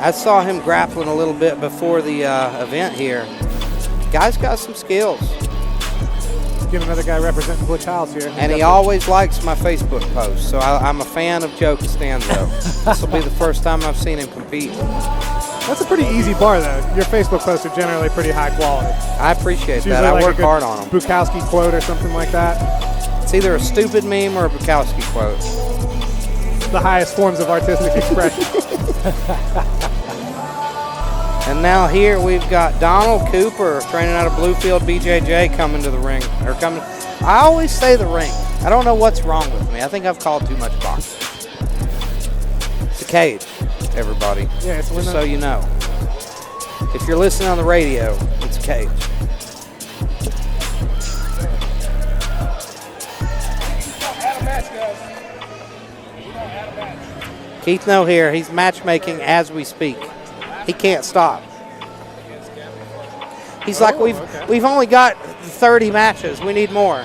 I saw him grappling a little bit before the event here. Guy's got some skills. Give another guy representing Butch Hiles here. And he always likes my Facebook posts, so I'm a fan of Joe Costanzo. This will be the first time I've seen him compete. That's a pretty easy bar, though. Your Facebook posts are generally pretty high quality. I appreciate that. I work hard on them. Bukowski quote or something like that. It's either a stupid meme or a Bukowski quote. The highest forms of artistic expression. And now here we've got Donald Cooper training out of Bluefield BJJ coming to the ring. I always say the ring. I don't know what's wrong with me. I think I've called too much boxing. It's a cage, everybody. Yeah, it's just so you know. If you're listening on the radio, it's a cage. Keith No here. He's matchmaking as we speak. He can't stop. He's like, we've only got 30 matches. We need more.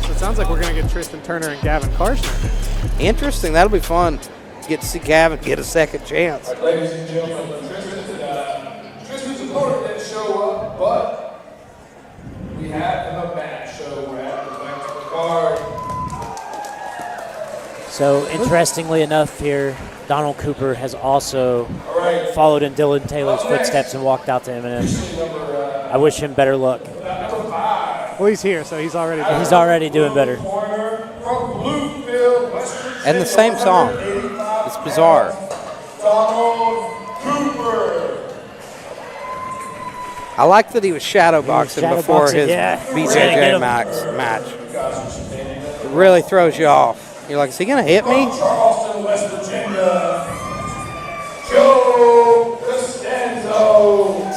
So it sounds like we're going to get Tristan Turner and Gavin Karshner. Interesting. That'll be fun. Get to see Gavin get a second chance. Ladies and gentlemen, Tristan's opponent didn't show up, but we have a match, so we're at the back of the card. So interestingly enough here, Donald Cooper has also followed in Dylan Taylor's footsteps and walked out to Eminem. I wish him better luck. Well, he's here, so he's already doing better. And the same song. It's bizarre. I like that he was shadowboxing before his BJJ match. It really throws you off. You're like, is he going to hit me? Charleston, West Virginia, Joe Costanzo.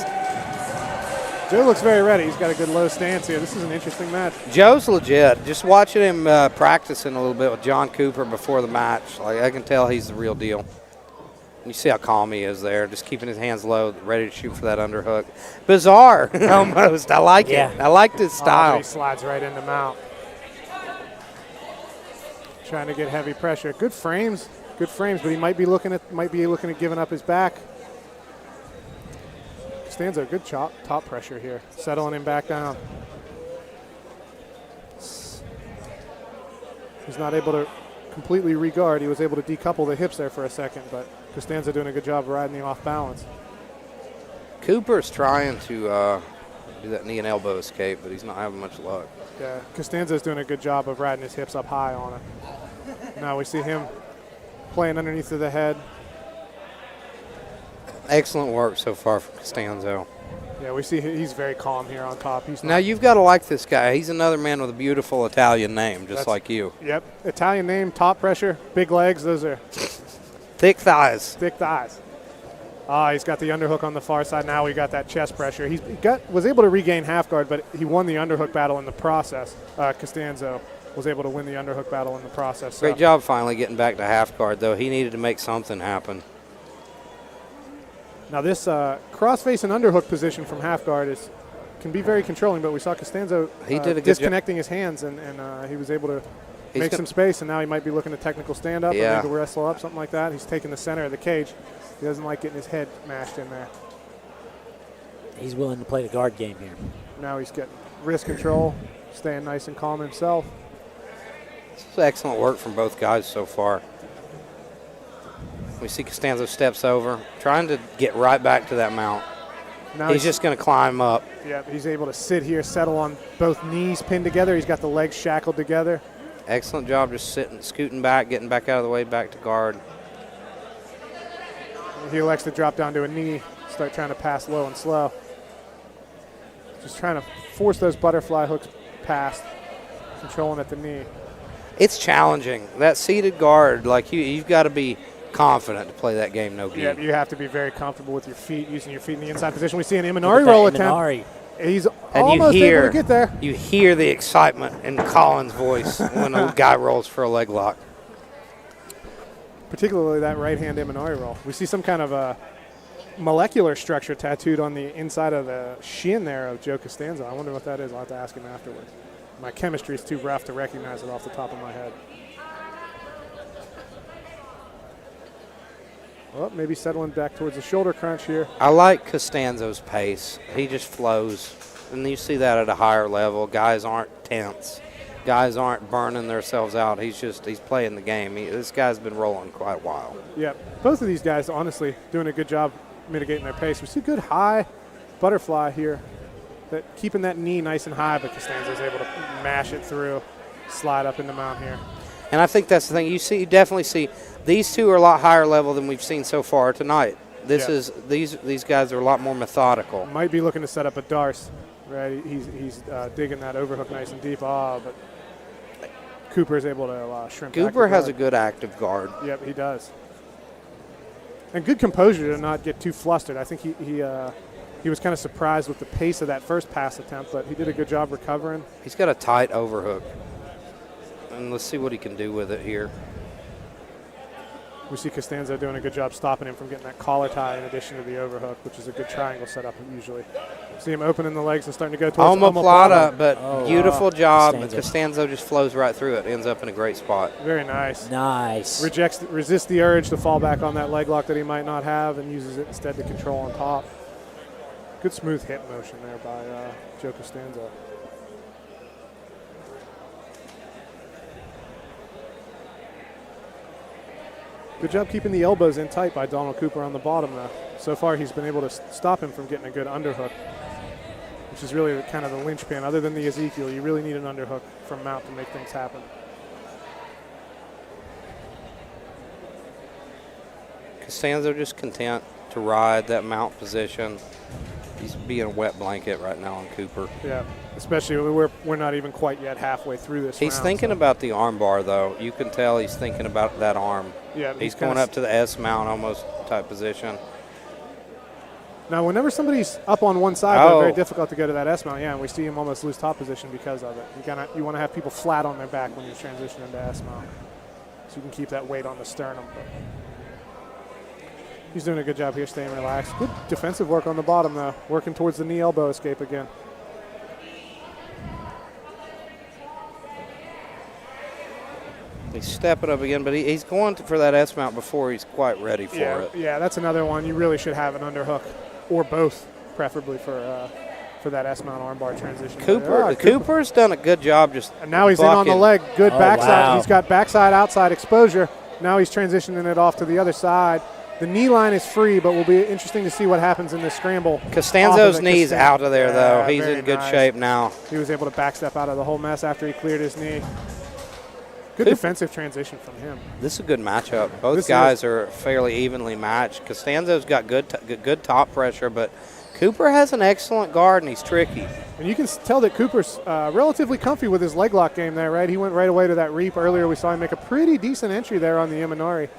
Joe looks very ready. He's got a good low stance here. This is an interesting match. Joe's legit. Just watching him practicing a little bit with John Cooper before the match, like I can tell he's the real deal. You see how calm he is there, just keeping his hands low, ready to shoot for that underhook. Bizarre, almost. I like it. I liked his style. He slides right into mount. Trying to get heavy pressure. Good frames, but he might be looking at giving up his back. Costanzo, good top pressure here, settling him back down. He's not able to completely regard. He was able to decouple the hips there for a second, but Costanzo doing a good job of riding him off balance. Cooper's trying to do that knee and elbow escape, but he's not having much luck. Yeah, Costanzo's doing a good job of riding his hips up high on it. Now we see him playing underneath of the head. Excellent work so far from Costanzo. Yeah, we see he's very calm here on top. Now you've got to like this guy. He's another man with a beautiful Italian name, just like you. Yep, Italian name, top pressure, big legs. Those are thick thighs. Thick thighs. He's got the underhook on the far side. Now we got that chest pressure. He was able to regain half guard, but he won the underhook battle in the process. Costanzo was able to win the underhook battle in the process. Great job finally getting back to half guard, though. He needed to make something happen. Now this cross-face and underhook position from half guard can be very controlling, but we saw Costanzo disconnecting his hands, and he was able to make some space, and now he might be looking at technical stand-up or maybe wrestle up, something like that. He's taking the center of the cage. He doesn't like getting his head mashed in there. He's willing to play the guard game here. Now he's getting wrist control, staying nice and calm himself. This is excellent work from both guys so far. We see Costanzo steps over, trying to get right back to that mount. Now he's just going to climb up. Yeah, he's able to sit here, settle on both knees pinned together. He's got the legs shackled together. Excellent job just sitting, scooting back, getting back out of the way, back to guard. He elects to drop down to a knee, start trying to pass low and slow. Just trying to force those butterfly hooks past, controlling at the knee. It's challenging. That seated guard, like you've got to be confident to play that game no-gi. Yeah, you have to be very comfortable with your feet, using your feet in the inside position. We see an Imanari roll attempt. He's almost able to get there. You hear the excitement in Colin's voice when a guy rolls for a leg lock. Particularly that right-hand Imanari roll. We see some kind of a molecular structure tattooed on the inside of the shin there of Joe Costanzo. I wonder what that is. I'll have to ask him afterwards. My chemistry is too rough to recognize it off the top of my head. Well, maybe settling back towards the shoulder crunch here. I like Costanzo's pace. He just flows. And you see that at a higher level. Guys aren't tense. Guys aren't burning themselves out. He's playing the game. This guy's been rolling quite a while. Yeah, both of these guys, honestly, doing a good job mitigating their pace. We see good high butterfly here, keeping that knee nice and high, but Costanzo's able to mash it through, slide up in the mount here. And I think that's the thing. You definitely see these two are a lot higher level than we've seen so far tonight. These guys are a lot more methodical. Might be looking to set up a Darce, right? He's digging that overhook nice and deep. But Cooper is able to shrimp back. Cooper has a good active guard. Yep, he does. And good composure to not get too flustered. I think he was kind of surprised with the pace of that first pass attempt, but he did a good job recovering. He's got a tight overhook. And let's see what he can do with it here. We see Costanzo doing a good job stopping him from getting that collar tie in addition to the overhook, which is a good triangle setup usually. See him opening the legs and starting to go towards omoplata, but beautiful job. Costanzo just flows right through it, ends up in a great spot. Very nice. Nice. Resists the urge to fall back on that leg lock that he might not have and uses it instead to control on top. Good smooth hip motion there by Joe Costanzo. Good job keeping the elbows in tight by Donald Cooper on the bottom, though. So far, he's been able to stop him from getting a good underhook, which is really kind of the linchpin. Other than the Ezekiel, you really need an underhook from mount to make things happen. Costanzo just content to ride that mount position. He's being a wet blanket right now on Cooper. Yeah, especially we're not even quite yet halfway through this He's round, thinking about the arm bar, though. You can tell he's thinking about that arm. Yeah, he's going up to the S mount almost type position. Now, whenever somebody's up on one side, they're very difficult to go to that S mount. Yeah, and we see him almost lose top position because of it. You want to have people flat on their back when you transition into S mount, so you can keep that weight on the sternum. But he's doing a good job here, staying relaxed. Good defensive work on the bottom, though, working towards the knee elbow escape again. He's stepping up again, but he's going for that S mount before he's quite ready for it. Yeah, that's another one. You really should have an underhook, or both, preferably for that S mount armbar transition. Cooper's done a good job just. And now he's bucking. in on the leg. Good backside. Wow. He's got backside outside exposure. Now he's transitioning it off to the other side. The knee line is free, but will be interesting to see what happens in this scramble. Costanzo's knee's out of there, though. He's in good shape now. He was able to backstep out of the whole mess after he cleared his knee. Good defensive transition from him. This is a good matchup. Both guys are fairly evenly matched. Costanzo's got good top pressure, but Cooper has an excellent guard, and he's tricky. And you can tell that Cooper's relatively comfy with his leg lock game there, right? He went right away to that reap earlier. We saw him make a pretty decent entry there on the Imanari.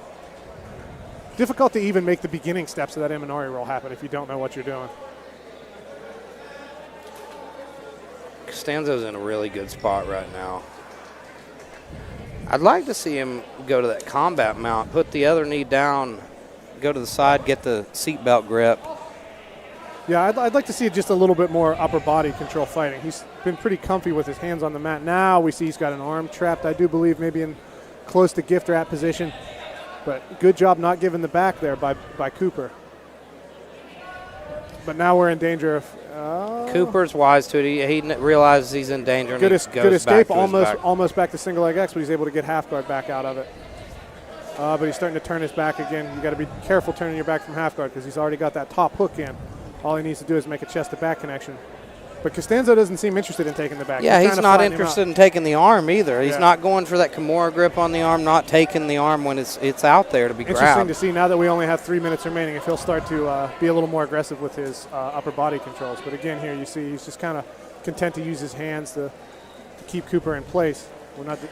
Difficult to even make the beginning steps of that Imanari roll happen if you don't know what you're doing. Costanzo's in a really good spot right now. I'd like to see him go to that combat mount, put the other knee down, go to the side, get the seatbelt grip. Yeah, I'd like to see just a little bit more upper body control fighting. He's been pretty comfy with his hands on the mat. Now we see he's got an arm trapped, I do believe, maybe in close to gift wrap position. But good job not giving the back there by Cooper. But now we're in danger of... Cooper's wise to it. He realizes he's in danger. And good escape, almost back to single leg X, but he's able to get half guard back out of it. But he's starting to turn his back again. You got to be careful turning your back from half guard because he's already got that top hook in. All he needs to do is make a chest to back connection. But Costanzo doesn't seem interested in taking the back. Yeah, he's not interested in taking the arm either. He's not going for that Kimura grip on the arm, not taking the arm when it's out there to be grabbed. Interesting to see now that we only have 3 minutes remaining if he'll start to be a little more aggressive with his upper body controls. But again, here you see he's just kind of content to use his hands to keep Cooper in place.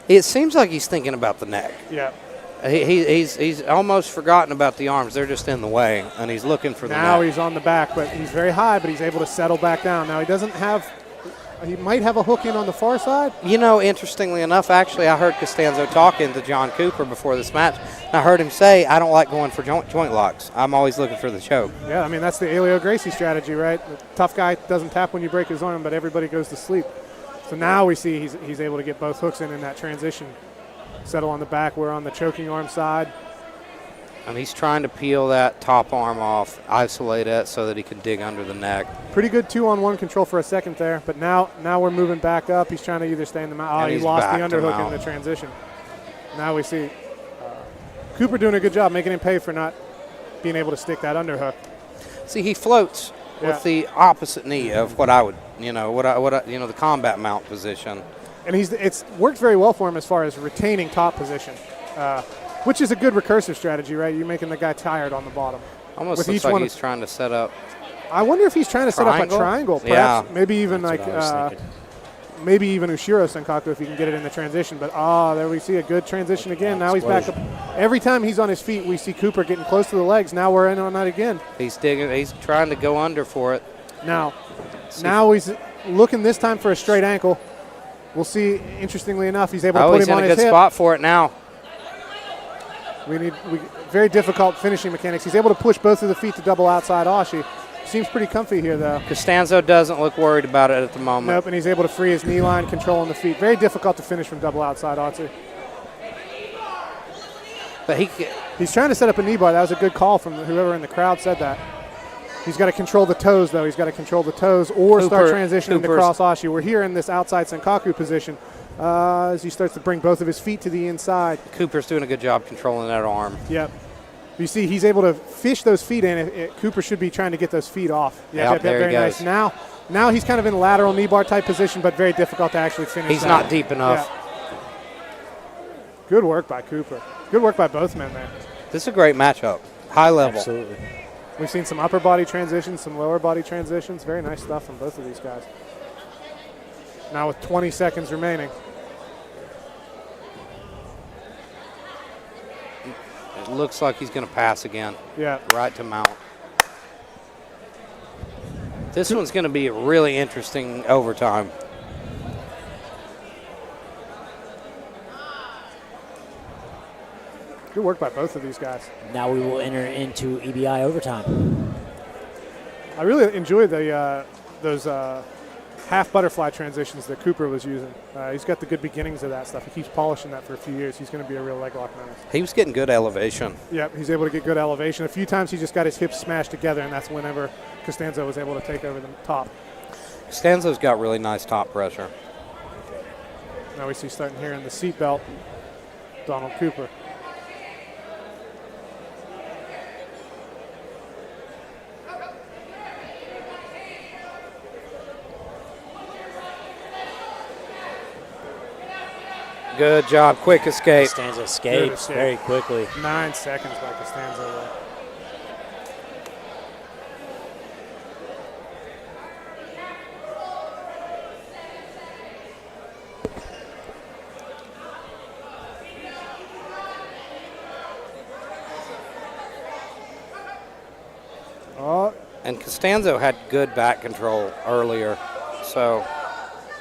It seems like he's thinking about the neck. Yeah. He's almost forgotten about the arms. They're just in the way, and he's looking for the neck. Now he's on the back, but he's very high, but he's able to settle back down. Now he might have a hook in on the far side. You know, interestingly enough, actually, I heard Costanzo talking to John Cooper before this match. I heard him say, I don't like going for joint locks. I'm always looking for the choke. Yeah, I mean, that's the Elio Gracie strategy, right? The tough guy doesn't tap when you break his arm, but everybody goes to sleep. So now we see he's able to get both hooks in that transition. Settle on the back. We're on the choking arm side. And he's trying to peel that top arm off, isolate it so that he can dig under the neck. Pretty good 2-on-1 control for a second there, but now we're moving back up. He's trying to either stay in the mount. Oh, he lost the underhook in the transition. Now we see Cooper doing a good job making him pay for not being able to stick that underhook. See, he floats with the opposite knee of what I would, the combat mount position. And it's worked very well for him as far as retaining top position, which is a good recursive strategy, right? You're making the guy tired on the bottom. Almost looks like he's trying to set up. I wonder if he's trying to set up a triangle, perhaps. Maybe even maybe even Ushiro Senkaku if he can get it in the transition. But there we see a good transition again. Now he's back up. Every time he's on his feet, we see Cooper getting close to the legs. Now we're in on that again. He's digging. He's trying to go under for it. Now he's looking this time for a straight ankle. We'll see. Interestingly enough, he's able to put him on his hip. He's in a good spot for it now. Very difficult finishing mechanics. He's able to push both of the feet to double outside Ashi. Seems pretty comfy here, though. Costanzo doesn't look worried about it at the moment. Nope, and he's able to free his knee line, controlling the feet. Very difficult to finish from double outside Ashi. But he's trying to set up a knee bar. That was a good call from whoever in the crowd said that. He's got to control the toes, though. He's got to control the toes or start transitioning to cross Ashi. We're here in this outside Senkaku position as he starts to bring both of his feet to the inside. Cooper's doing a good job controlling that arm. Yep. You see, he's able to fish those feet in. Cooper should be trying to get those feet off. There very he goes. Nice. Now he's kind of in a lateral knee bar type position, but very difficult to actually finish. He's not deep enough. Yeah. Good work by Cooper. Good work by both men there. This is a great matchup. High level. Absolutely. We've seen some upper body transitions, some lower body transitions. Very nice stuff from both of these guys. Now with 20 seconds remaining. It looks like he's going to pass again. Yeah. Right to mount. This one's going to be a really interesting overtime. Good work by both of these guys. Now we will enter into EBI overtime. I really enjoyed those half butterfly transitions that Cooper was using. He's got the good beginnings of that stuff. He keeps polishing that for a few years. He's going to be a real leg lock menace. He was getting good elevation. Yep, he's able to get good elevation. A few times he just got his hips smashed together, and that's whenever Costanzo was able to take over the top. Costanzo's got really nice top pressure. Now we see starting here in the seatbelt, Donald Cooper. Good job. Quick escape. Costanzo escapes very quickly. 9 seconds by Costanzo there. And Costanzo had good back control earlier, so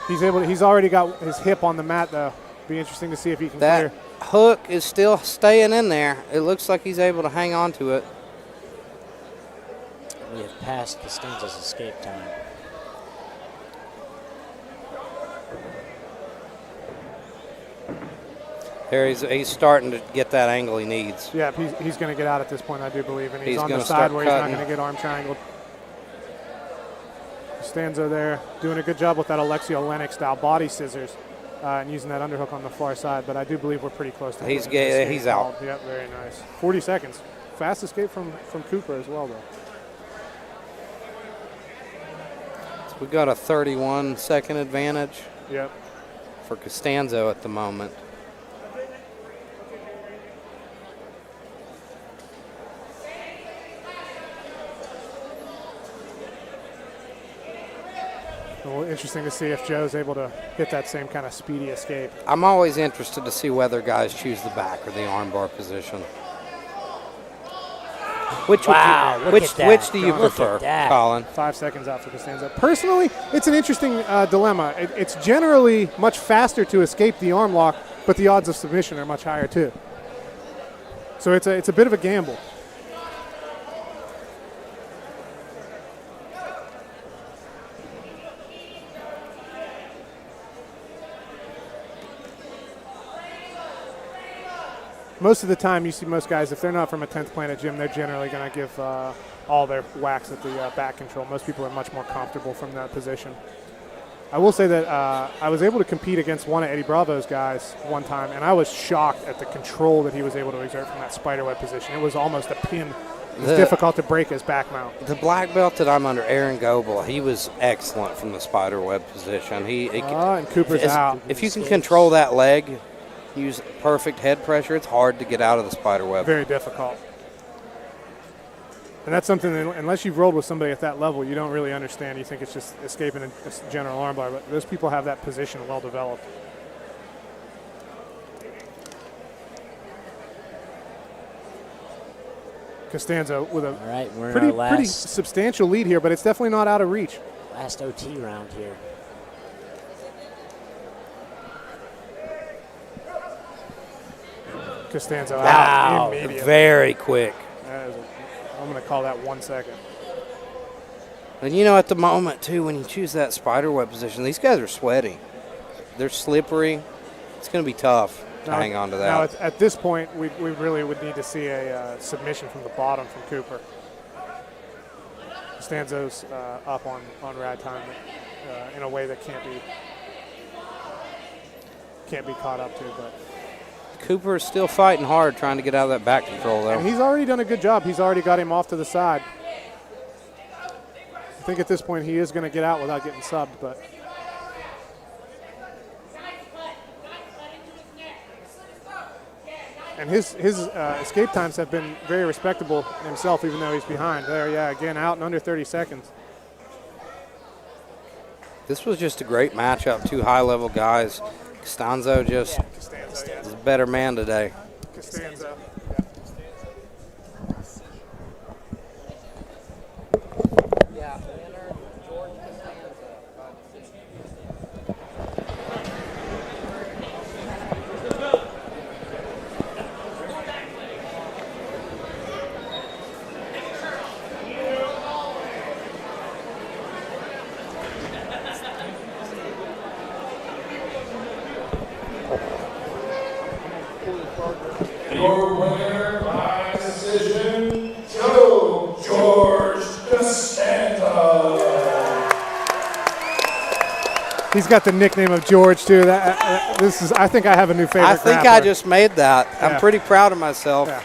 he's already got his hip on the mat, though. Be interesting to see if he can clear. That hook is still staying in there. It looks like he's able to hang on to it. We have passed Costanzo's escape time. There he's starting to get that angle he needs. Yeah, he's going to get out at this point, I do believe, and he's on the gonna side where he's not cutting. going to get arm triangled. Costanzo there doing a good job with that Alexio Lennox style body scissors and using that underhook on the far side, but I do believe we're pretty close to He's he's out. Yep, very nice. 40 seconds. Fast escape from Cooper as well, though. So we got a 31-second advantage Yep. for Costanzo at the moment. Well, interesting to see if Joe's able to hit that same kind of speedy escape. I'm always interested to see whether guys choose the back or the armbar position. Which do you prefer, Colin? 5 seconds out for Costanzo. Personally, it's an interesting dilemma. It's generally much faster to escape the arm lock, but the odds of submission are much higher too. So it's a bit of a gamble. most of the time you see most guys, if they're not from a 10th Planet gym, they're generally going to give all their whacks at the back control. Most people are much more comfortable from that position. I will say that I was able to compete against one of Eddie Bravo's guys one time, and I was shocked at the control that he was able to exert from that spiderweb position. It was almost a pin. It was difficult to break his back mount. The black belt that I'm under, Aaron Goebel, he was excellent from the spiderweb position. And Cooper's out. If you can control that leg, use perfect head pressure, it's hard to get out of the spiderweb. Very difficult. And that's something that, unless you've rolled with somebody at that level, you don't really understand. You think it's just escaping a general armbar, but those people have that position well developed. Costanzo with a pretty substantial lead here, but it's definitely not out of reach. Last OT round here. Costanzo out immediately. Very quick. I'm going to call that 1 second. And you know, at the moment, too, when you choose that spiderweb position, these guys are sweaty. They're slippery. It's going to be tough to hang on to that. Now, at this point, we really would need to see a submission from the bottom from Cooper. Costanzo's up on rad time in a way that can't be caught up to, but Cooper is still fighting hard, trying to get out of that back control, though. And he's already done a good job. He's already got him off to the side. I think at this point he is going to get out without getting subbed, but and his escape times have been very respectable himself, even though he's behind. There, yeah, again, out in under 30 seconds. This was just a great matchup. Two high-level guys. Costanzo just is a better man today. Costanzo. Yeah. Your winner by decision, George Costanzo. He's got the nickname of George too. I think I have a new favorite. I think grappler. I just made that. Yeah. I'm pretty proud of myself. Yeah.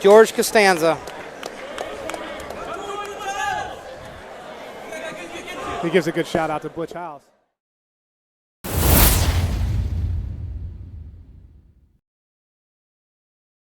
George Costanzo. He gives a good shout out to Butch Hiles.